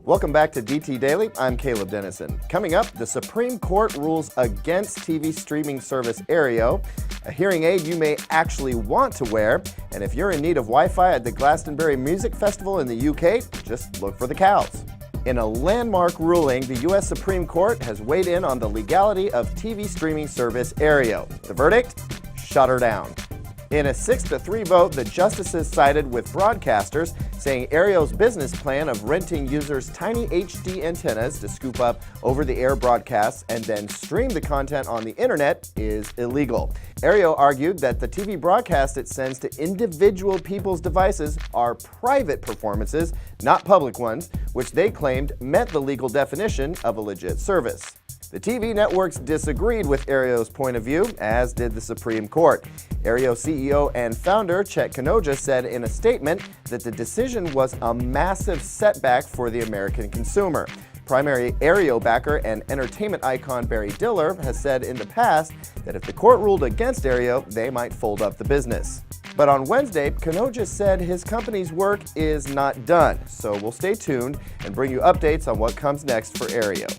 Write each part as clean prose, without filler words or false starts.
Welcome back to DT Daily. I'm Caleb Dennison. Coming up, the Supreme Court rules against TV streaming service Aereo, a hearing aid you may actually want to wear, and if you're in need of Wi-Fi at the Glastonbury Music Festival in the UK, just look for the cows. In a landmark ruling, the U.S. Supreme Court has weighed in on the legality of TV streaming service Aereo. The verdict? Shut her down. In a 6-3 vote, the justices sided with broadcasters, saying Aereo's business plan of renting users tiny HD antennas to scoop up over-the-air broadcasts and then stream the content on the internet is illegal. Aereo argued that the TV broadcasts it sends to individual people's devices are private performances, not public ones, which they claimed met the legal definition of a legit service. The TV networks disagreed with Aereo's point of view, as did the Supreme Court. Aereo CEO and founder Chet Kanojia said in a statement that the decision was a massive setback for the American consumer. Primary Aereo backer and entertainment icon Barry Diller has said in the past that if the court ruled against Aereo, they might fold up the business. But on Wednesday, Kanojia said his company's work is not done, so we'll stay tuned and bring you updates on what comes next for Aereo.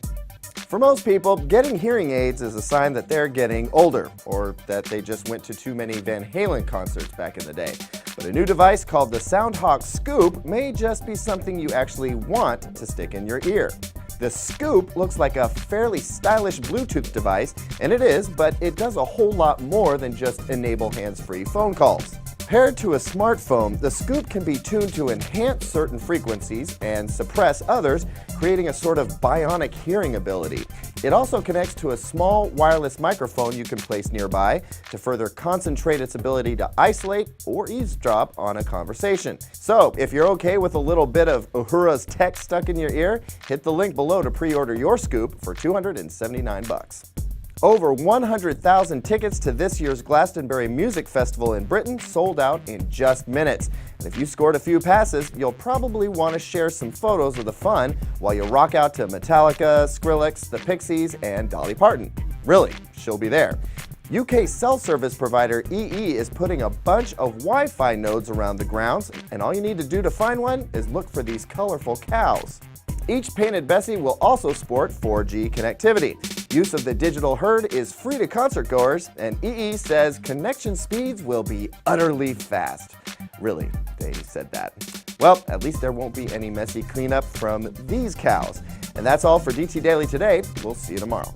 For most people, getting hearing aids is a sign that they're getting older, or that they just went to too many Van Halen concerts back in the day. But a new device called the SoundHawk Scoop may just be something you actually want to stick in your ear. The Scoop looks like a fairly stylish Bluetooth device, and it is, but it does a whole lot more than just enable hands-free phone calls. Paired to a smartphone, the Scoop can be tuned to enhance certain frequencies and suppress others, creating a sort of bionic hearing ability. It also connects to a small wireless microphone you can place nearby to further concentrate its ability to isolate or eavesdrop on a conversation. So, if you're okay with a little bit of Uhura's tech stuck in your ear, hit the link below to pre-order your Scoop for $279. Over 100,000 tickets to this year's Glastonbury Music Festival in Britain sold out in just minutes. And if you scored a few passes, you'll probably want to share some photos of the fun while you rock out to Metallica, Skrillex, the Pixies, and Dolly Parton. Really, she'll be there. UK cell service provider EE is putting a bunch of Wi-Fi nodes around the grounds, and all you need to do to find one is look for these colorful cows. Each painted Bessie will also sport 4G connectivity. Use of the digital herd is free to concertgoers, and EE says connection speeds will be utterly fast. Really, they said that. Well, at least there won't be any messy cleanup from these cows. And that's all for DT Daily today. We'll see you tomorrow.